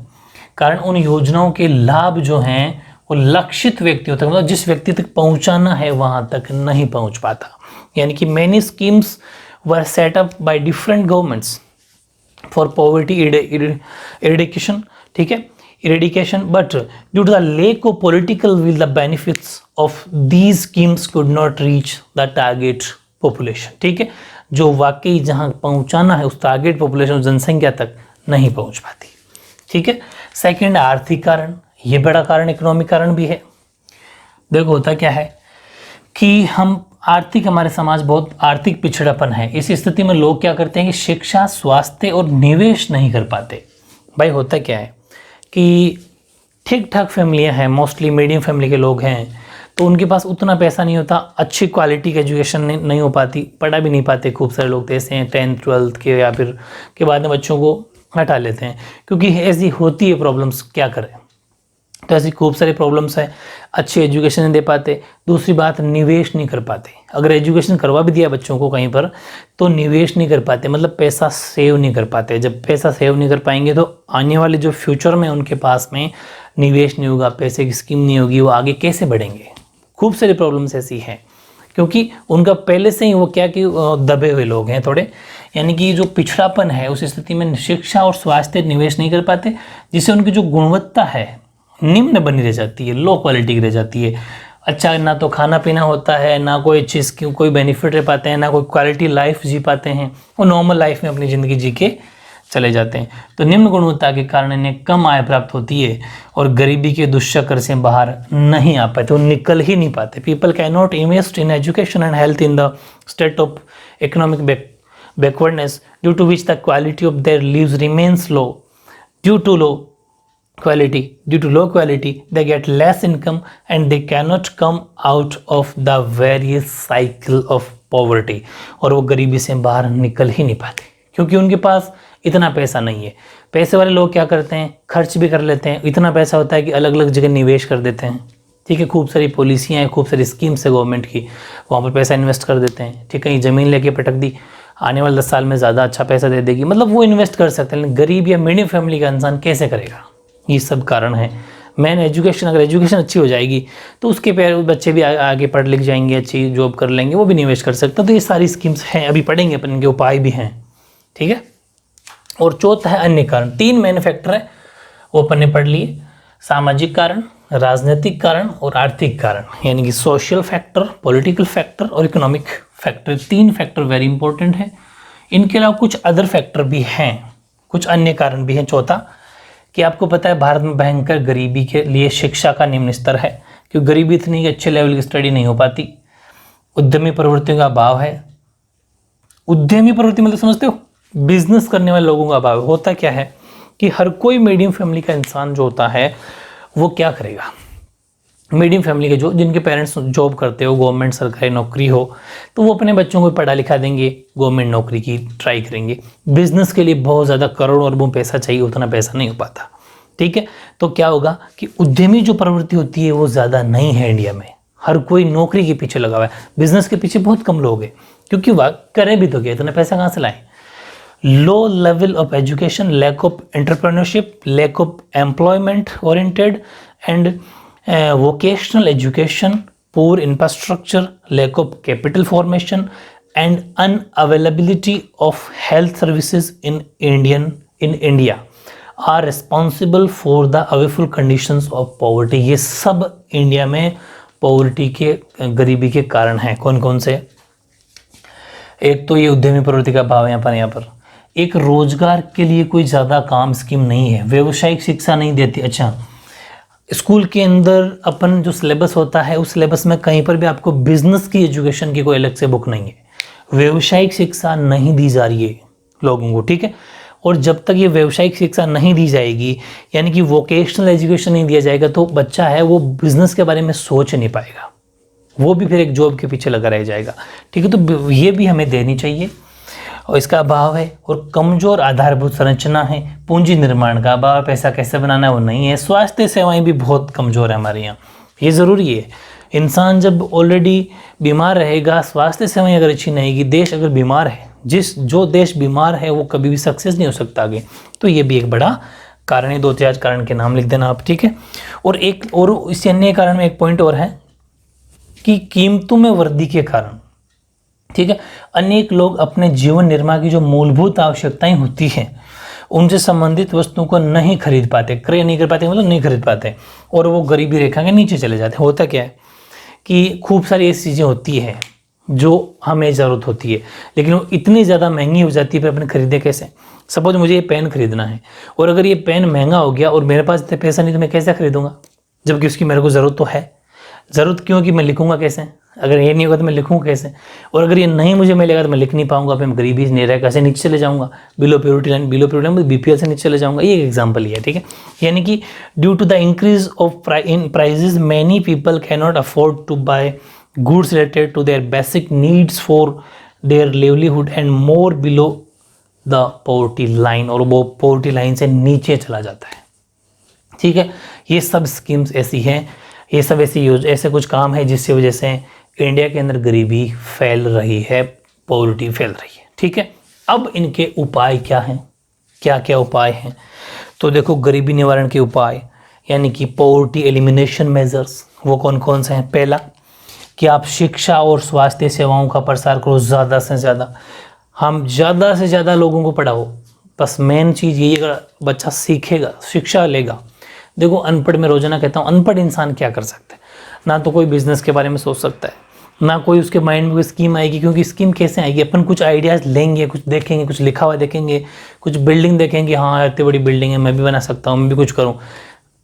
कारण, उन योजनाओं के लाभ जो हैं वो लक्षित व्यक्तियों तक, मतलब जिस व्यक्ति तक पहुंचाना है वहां तक नहीं पहुंच पाता। यानी कि many schemes were set up by different governments for poverty eradication, ठीक है, eradication, but due to the lack of political will the benefits of these schemes could not reach the target population. ठीक है, जो वाकई जहां पहुंचाना है उस टारगेट पॉपुलेशन, जनसंख्या तक नहीं पहुंच पाती। ठीक है, सेकंड आर्थिक कारण, ये बड़ा कारण, इकोनॉमिक कारण भी है। देखो होता क्या है कि हम आर्थिक, हमारे समाज बहुत आर्थिक पिछड़ापन है, इस स्थिति में लोग क्या करते हैं कि शिक्षा, स्वास्थ्य और निवेश नहीं कर पाते। भाई होता क्या है कि ठीक ठाक फैमिलियां हैं, मोस्टली मीडियम फैमिली के लोग हैं, तो उनके पास उतना पैसा नहीं होता, अच्छी क्वालिटी की एजुकेशन नहीं हो पाती, पढ़ा भी नहीं पाते। खूब सारे लोग तो ऐसे हैं 10th 12th के या फिर के बाद में बच्चों को हटा लेते हैं, क्योंकि ऐसी होती है प्रॉब्लम्स, क्या करें। तो ऐसी खूब सारी प्रॉब्लम्स है, अच्छी एजुकेशन नहीं दे पाते। दूसरी बात, निवेश नहीं कर पाते, अगर एजुकेशन करवा भी दिया बच्चों को कहीं पर तो निवेश नहीं कर पाते, मतलब पैसा सेव नहीं कर पाते। जब पैसा सेव नहीं कर पाएंगे तो आने वाले जो फ्यूचर में उनके पास में निवेश नहीं होगा, पैसे की स्कीम नहीं होगी, वो आगे कैसे बढ़ेंगे। खूब सारी प्रॉब्लम्स ऐसी हैं, क्योंकि उनका पहले से ही वो क्या कि दबे हुए लोग हैं थोड़े, यानी कि जो पिछड़ापन है उस स्थिति में शिक्षा और स्वास्थ्य निवेश नहीं कर पाते, जिससे उनकी जो गुणवत्ता है निम्न बनी रह जाती है, लो क्वालिटी की रह जाती है। अच्छा, ना तो खाना पीना होता है, ना कोई चीज़ की कोई बेनिफिट रह पाते हैं, ना कोई क्वालिटी लाइफ जी पाते हैं, वो नॉर्मल लाइफ में अपनी ज़िंदगी जी के चले जाते हैं। तो निम्न गुणवत्ता के कारण इन्हें कम आय प्राप्त होती है और गरीबी के दुष्चक्र से बाहर नहीं आ पाते, वो निकल ही नहीं पाते। People can not invest in education and health in the state of economic backwardness due to which the quality of their lives remains low. Due to low quality they get less income and they cannot come out of the various cycle of poverty। और वो गरीबी से बाहर निकल ही नहीं पाते, क्योंकि उनके पास इतना पैसा नहीं है। पैसे वाले लोग क्या करते हैं, खर्च भी कर लेते हैं, इतना पैसा होता है कि अलग अलग जगह निवेश कर देते हैं। ठीक है, खूब सारी पॉलिसियाँ हैं, खूब सारी स्कीम्स है गवर्नमेंट की, वहाँ पर पैसा इन्वेस्ट कर देते हैं। ठीक है, कहीं ज़मीन लेके पटक दी, आने वाले 10 साल में ज़्यादा अच्छा पैसा दे देगी, मतलब वो इन्वेस्ट कर सकते हैं। लेकिन गरीब या मीडियम फैमिली का इंसान कैसे करेगा? ये सब कारण है। मैन एजुकेशन, अगर एजुकेशन अच्छी हो जाएगी तो उसके बच्चे भी आगे पढ़ लिख जाएंगे, अच्छी जॉब कर लेंगे, वो भी निवेश कर सकते हैं। तो ये सारी स्कीम्स हैं, अभी पढ़ेंगे अपन, इनके उपाय भी हैं। ठीक है, और चौथा है अन्य कारण। 3 मेन फैक्टर है, वो अपन ने पढ़ लिए, सामाजिक कारण, राजनीतिक कारण और आर्थिक कारण, यानी कि सोशल फैक्टर, पॉलिटिकल फैक्टर और economic factor. 3 factor very important है। इनके अलावा कुछ अदर फैक्टर भी हैं, कुछ अन्य कारण भी हैं। चौथा कि आपको पता है भारत में भयंकर गरीबी के लिए शिक्षा का निम्न स्तर है, क्योंकि गरीबी इतनी अच्छे लेवल की स्टडी नहीं हो पाती। उद्यमी प्रवृत्तियों का अभाव है। उद्यमी प्रवृत्ति मतलब समझते हो, बिजनेस करने वाले लोगों का अभाव। होता क्या है कि हर कोई मीडियम फैमिली का इंसान जो होता है वो क्या करेगा, मीडियम फैमिली के जो जिनके पेरेंट्स जॉब करते हो, गवर्नमेंट सरकारी नौकरी हो, तो वो अपने बच्चों को पढ़ा लिखा देंगे, गवर्नमेंट नौकरी की ट्राई करेंगे। बिजनेस के लिए बहुत ज़्यादा करोड़ अरबों पैसा चाहिए, उतना पैसा नहीं हो पाता। ठीक है, तो क्या होगा कि उद्यमी जो प्रवृत्ति होती है वो ज़्यादा नहीं है इंडिया में। हर कोई नौकरी के पीछे लगा हुआ है, बिजनेस के पीछे बहुत कम लोग हैं, क्योंकि वह करें भी तो क्या, इतना पैसा कहाँ से लाएं? Low level of education, lack of entrepreneurship, lack of employment oriented and vocational education, poor infrastructure, lack of capital formation and unavailability of health services in India are responsible for the awful conditions of poverty। ये सब इंडिया में पॉवर्टी के, गरीबी के कारण हैं। कौन कौन से? एक तो ये उद्यमी प्रवृत्ति का अभाव है यहाँ पर। एक रोजगार के लिए कोई ज़्यादा काम स्कीम नहीं है, व्यवसायिक शिक्षा नहीं देती। अच्छा, स्कूल के अंदर अपन जो सिलेबस होता है उस सिलेबस में कहीं पर भी आपको बिजनेस की एजुकेशन की कोई अलग से बुक नहीं है, व्यवसायिक शिक्षा नहीं दी जा रही है लोगों को। ठीक है, और जब तक ये व्यवसायिक शिक्षा नहीं दी जाएगी, यानी कि वोकेशनल एजुकेशन नहीं दिया जाएगा, तो बच्चा है वो बिजनेस के बारे में सोच नहीं पाएगा, वो भी फिर एक जॉब के पीछे लगा रह जाएगा। ठीक है, तो ये भी हमें देनी चाहिए, और इसका अभाव है। और कमज़ोर आधारभूत संरचना है, पूंजी निर्माण का अभाव, पैसा कैसे बनाना है वो नहीं है। स्वास्थ्य सेवाएं भी बहुत कमज़ोर है हमारे यहाँ, ये ज़रूरी है। इंसान जब ऑलरेडी बीमार रहेगा, स्वास्थ्य सेवाएं अगर अच्छी नहीं होगी, देश अगर बीमार है, जो देश बीमार है वो कभी भी सक्सेस नहीं हो सकता आगे। तो ये भी एक बड़ा कारण है। 2-4 कारण के नाम लिख देना आप। ठीक है, और इससे अन्य कारण में एक पॉइंट और है कि कीमतों में वृद्धि के कारण, ठीक है, अनेक लोग अपने जीवन निर्वाह की जो मूलभूत आवश्यकताएं होती हैं उनसे संबंधित वस्तुओं को नहीं खरीद पाते, क्रय नहीं कर पाते, मतलब नहीं खरीद पाते, और वो गरीबी रेखा के नीचे चले जाते हैं। होता क्या है कि खूब सारी ऐसी चीज़ें होती है जो हमें ज़रूरत होती है, लेकिन वो इतनी ज़्यादा महंगी हो जाती है, फिर अपने खरीदे कैसे? सपोज मुझे ये पेन खरीदना है, और अगर ये पेन महंगा हो गया और मेरे पास इतना पैसा नहीं, तो मैं कैसे खरीदूंगा, जबकि उसकी मेरे को ज़रूरत तो है। ज़रूरत क्यों कि मैं लिखूंगा कैसे? अगर ये नहीं होगा तो मैं लिखूंगा कैसे? और अगर ये नहीं मुझे मिलेगा तो मैं लिख नहीं पाऊंगा, फिर मैं गरीबी नहीं रह कैसे नीचे चले जाऊंगा, बिलो प्योरिटी लाइन बीपीएल से नीचे चले जाऊंगा। ये एक एग्जांपल ही है। ठीक है, यानी कि due to the increase of in prices many people can not afford to buy goods related to their basic needs for their livelihood and more below the poverty line, और वो पॉवर्टी लाइन से नीचे चला जाता है। ठीक है, ये सब स्कीम्स ऐसी हैं, ये सब ऐसे कुछ काम है जिसकी वजह से इंडिया के अंदर गरीबी फैल रही है, पॉवर्टी फैल रही है। ठीक है, अब इनके उपाय क्या हैं, क्या क्या उपाय हैं? तो देखो, गरीबी निवारण के उपाय यानी कि पॉवर्टी एलिमिनेशन मेजर्स, वो कौन कौन से हैं? पहला कि आप शिक्षा और स्वास्थ्य सेवाओं का प्रसार करो ज़्यादा से ज़्यादा। हम ज़्यादा से ज़्यादा लोगों को पढ़ाओ, बस मेन चीज़ यही, अगर बच्चा सीखेगा, शिक्षा लेगा। देखो, अनपढ़, मैं रोजाना कहता हूँ, अनपढ़ इंसान क्या कर सकता है? ना तो कोई बिजनेस के बारे में सोच सकता है, ना कोई उसके माइंड में कोई स्कीम आएगी, क्योंकि स्कीम कैसे आएगी? अपन कुछ आइडियाज़ लेंगे, कुछ देखेंगे, कुछ लिखा हुआ देखेंगे, कुछ बिल्डिंग देखेंगे, हाँ इतनी बड़ी बिल्डिंग है, मैं भी बना सकता हूँ, मैं भी कुछ करूँ।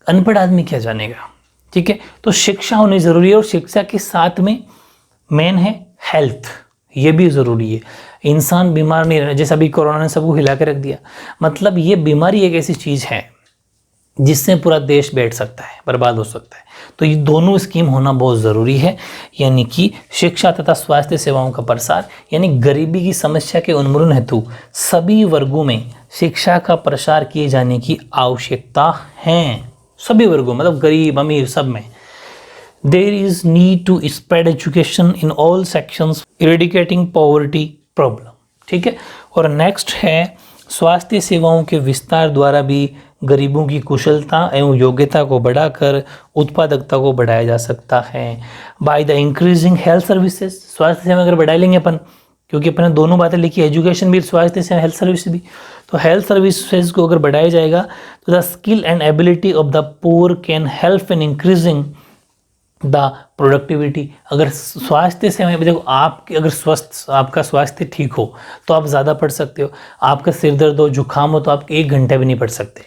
अनपढ़ आदमी क्या जानेगा? ठीक है, तो शिक्षा होनी ज़रूरी है, और शिक्षा के साथ में मेन है हेल्थ, ये भी ज़रूरी है। इंसान बीमार नहीं रहना, जैसे अभी कोरोना ने सबको हिला के रख दिया, मतलब ये बीमारी एक ऐसी चीज़ है जिससे पूरा देश बैठ सकता है, बर्बाद हो सकता है। तो ये दोनों स्कीम होना बहुत ज़रूरी है, यानी कि शिक्षा तथा स्वास्थ्य सेवाओं का प्रसार, यानी गरीबी की समस्या के उन्मूलन हेतु सभी वर्गों में शिक्षा का प्रसार किए जाने की आवश्यकता है। सभी वर्गों, मतलब गरीब अमीर सब में। There is need to spread education in all sections eradicating poverty problem. ठीक है, और नेक्स्ट है स्वास्थ्य सेवाओं के विस्तार द्वारा भी गरीबों की कुशलता एवं योग्यता को बढ़ाकर उत्पादकता को बढ़ाया जा सकता है by the increasing health services. स्वास्थ्य सेवा अगर बढ़ा लेंगे अपन, क्योंकि अपन ने दोनों बातें लिखी, एजुकेशन भी, स्वास्थ्य सेवा, हेल्थ सर्विस भी, तो हेल्थ सर्विसेज को अगर बढ़ाया जाएगा तो the skill and ability of the poor can help in increasing the productivity. अगर स्वास्थ्य सेवा, देखो आपके अगर आपका स्वास्थ्य ठीक हो तो आप ज़्यादा पढ़ सकते हो, आपका सिर दर्द हो, जुकाम हो तो आप 1 घंटा भी नहीं पढ़ सकते,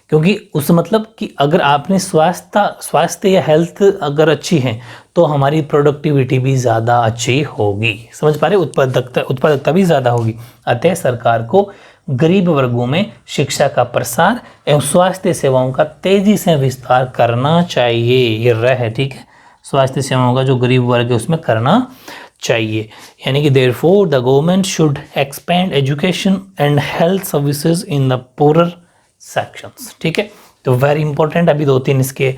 क्योंकि उस मतलब कि अगर आपने स्वास्थ्य या हेल्थ अगर अच्छी है तो हमारी प्रोडक्टिविटी भी ज़्यादा अच्छी होगी। समझ पा रहे, उत्पादकता भी ज़्यादा होगी। अतः सरकार को गरीब वर्गों में शिक्षा का प्रसार एवं स्वास्थ्य सेवाओं का तेजी से विस्तार करना चाहिए। ये है, ठीक है, स्वास्थ्य सेवाओं का जो गरीब वर्ग है उसमें करना चाहिए। यानी कि therefore the government should expand education and health services in the poor sections. ठीक है, तो वेरी इंपॉर्टेंट, अभी 2-3 इसके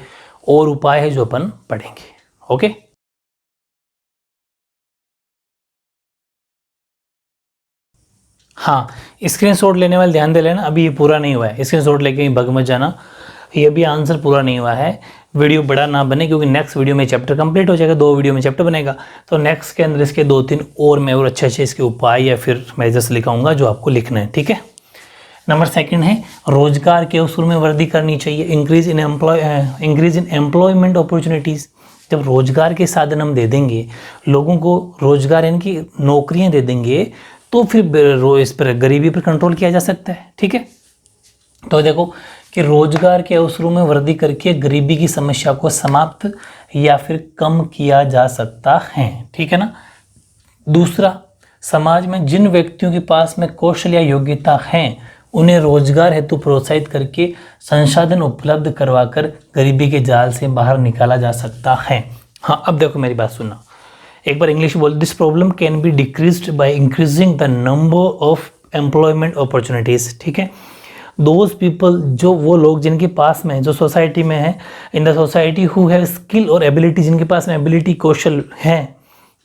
और उपाय है जो अपन पढ़ेंगे। ओके, हाँ, स्क्रीनशॉट लेने वाले ध्यान दे लेना, अभी ये पूरा नहीं हुआ है, स्क्रीनशॉट लेके भग मत जाना, ये भी आंसर पूरा नहीं हुआ है। वीडियो बड़ा ना बने, क्योंकि नेक्स्ट वीडियो में चैप्टर कंप्लीट हो जाएगा, 2 वीडियो में चैप्टर बनेगा, तो नेक्स्ट के अंदर इसके 2-3 और मैं और अच्छे इसके उपाय या फिर मेजर्स लिखाऊंगा जो आपको लिखना है। ठीक है, नंबर 2 है रोजगार के अवसरों में वृद्धि करनी चाहिए, इंक्रीज इन एम्प्लॉयमेंट अपॉर्चुनिटीज़। जब रोजगार के साधन हम दे देंगे लोगों को, रोजगार यानी कि नौकरियां दे देंगे, तो फिर इस पर गरीबी पर कंट्रोल किया जा सकता है। ठीक है, तो देखो कि रोजगार के अवसरों में वृद्धि करके गरीबी की समस्या को समाप्त या फिर कम किया जा सकता है। ठीक है ना। दूसरा, समाज में जिन व्यक्तियों के पास में कौशल या योग्यता है उन्हें रोजगार हेतु प्रोत्साहित करके संसाधन उपलब्ध करवाकर गरीबी के जाल से बाहर निकाला जा सकता है। हाँ, अब देखो मेरी बात सुनना, एक बार इंग्लिश बोल। This problem can be decreased by increasing the number of employment opportunities. ठीक है, दोज पीपल, जो वो लोग जिनके पास में, जो सोसाइटी में है, in the society who have skill और एबिलिटी, जिनके पास में एबिलिटी, कौशल है,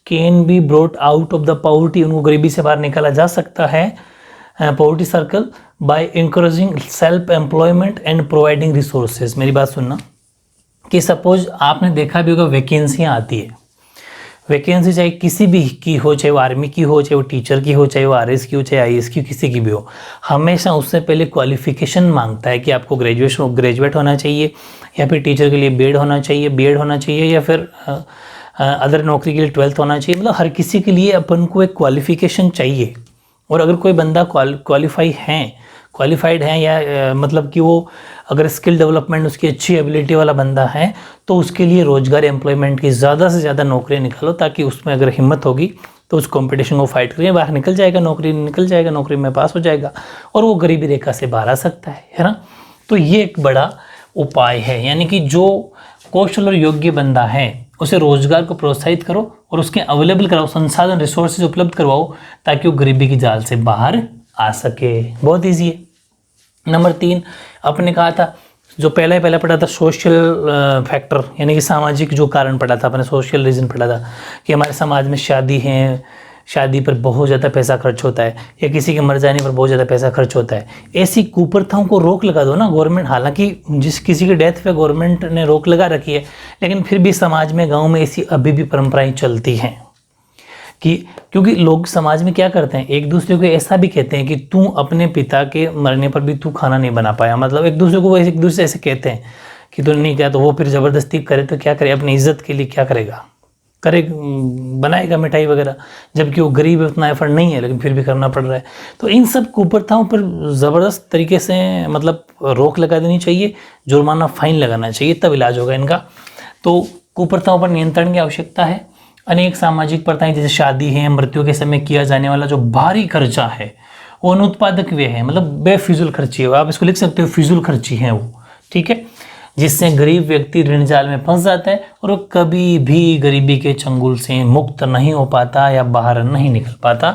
can be brought out of the poverty, उनको गरीबी से बाहर निकाला जा सकता है, poverty circle, by encouraging self employment and providing resources. मेरी बात सुनना कि सपोज आपने देखा भी होगा वैकेंसियाँ आती है, वैकेंसी चाहे किसी भी की हो, चाहे वो आर्मी की हो, चाहे वो टीचर की हो, चाहे वो आरएस की हो, चाहे आईएएस की हो, किसी की भी हो, हमेशा उससे पहले क्वालिफिकेशन मांगता है कि आपको ग्रेजुएट होना चाहिए, या फिर टीचर के लिए बीएड होना चाहिए, या फिर अदर नौकरी के लिए 12th होना चाहिए। मतलब हर किसी के लिए अपन को एक क्वालिफिकेशन चाहिए। और अगर कोई बंदा क्वालिफाइड है या मतलब कि वो अगर स्किल डेवलपमेंट उसकी अच्छी एबिलिटी वाला बंदा है, तो उसके लिए रोजगार, एम्प्लॉयमेंट की ज़्यादा से ज़्यादा नौकरियाँ निकालो, ताकि उसमें अगर हिम्मत होगी तो उस कंपटीशन को फाइट करिए, बाहर निकल जाएगा, नौकरी में पास हो जाएगा और वो गरीबी रेखा से बाहर आ सकता है ना। तो ये एक बड़ा उपाय है, यानी कि जो कौशल और योग्य बंदा है उसे रोजगार को प्रोत्साहित करो और उसके अवेलेबल कराओ, संसाधन, रिसोर्सेज उपलब्ध करवाओ, ताकि वो गरीबी की जाल से बाहर आ सके। बहुत ईजी है। नंबर 3, आपने कहा था, जो पहला पढ़ा था, सोशल फैक्टर, यानी कि सामाजिक जो कारण पढ़ा था, अपने सोशल रीज़न पढ़ा था कि हमारे समाज में शादी पर बहुत ज़्यादा पैसा खर्च होता है, या किसी के मर जाने पर बहुत ज़्यादा पैसा खर्च होता है। ऐसी कुप्रथाओं को रोक लगा दो ना गवर्नमेंट। हालांकि किसी की डेथ पे गवर्नमेंट ने रोक लगा रखी है, लेकिन फिर भी समाज में, गाँव में ऐसी अभी भी परंपराएं चलती हैं कि, क्योंकि लोग समाज में क्या करते हैं, एक दूसरे को ऐसा भी कहते हैं कि तू अपने पिता के मरने पर भी तू खाना नहीं बना पाया। मतलब एक दूसरे को एक दूसरे ऐसे कहते हैं कि तू नहीं किया, तो वो फिर ज़बरदस्ती करे तो क्या करे, अपनी इज्जत के लिए क्या करेगा, बनाएगा मिठाई वगैरह, जबकि वो गरीब है, उतना एफर्ट नहीं है, लेकिन फिर भी करना पड़ रहा है। तो इन सब कुप्रथाओं पर ज़बरदस्त तरीके से मतलब रोक लगा देनी चाहिए, जुर्माना, फाइन लगाना चाहिए, तब इलाज होगा इनका। तो कुप्रथाओं पर नियंत्रण की आवश्यकता है। अनेक सामाजिक प्रथाएं, जैसे शादी है, मृत्यु के समय किया जाने वाला जो भारी खर्चा है, वो अनुत्पादक व्यय है, मतलब बेफिजूल खर्ची है, आप इसको लिख सकते हो, फिजूल खर्ची है वो। ठीक है, जिससे गरीब व्यक्ति ऋण जाल में फंस जाता है और वो कभी भी गरीबी के चंगुल से मुक्त नहीं हो पाता या बाहर नहीं निकल पाता।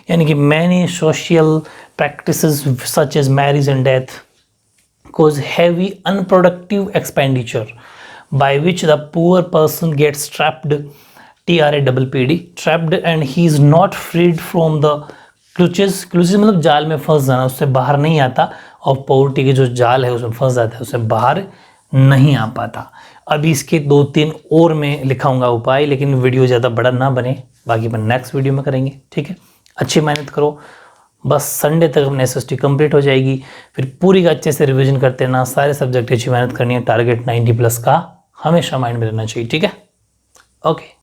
यानी कि many social practices such as marriage and death cause heavy unproductive expenditure. by which the poor person gets trapped, TRAPPD, trapped and he is not freed from the clutches मतलब जाल में फंस जाना, उससे बाहर नहीं आता, और पॉवर्टी के जो जाल है उसमें फंस जाता है, उससे बाहर नहीं आ पाता। अभी इसके 2-3 और मैं लिखाऊंगा उपाय, लेकिन वीडियो ज़्यादा बड़ा ना बने, बाकी अपन नेक्स्ट वीडियो में करेंगे। ठीक है, अच्छी मेहनत करो, बस संडे तक अपनी SST कंप्लीट हो जाएगी, फिर पूरी का अच्छे से रिवीजन करते रहना, सारे सब्जेक्ट अच्छी मेहनत करनी है, टारगेट 90+ का हमेशा माइंड में रहना चाहिए। ठीक है, ओके।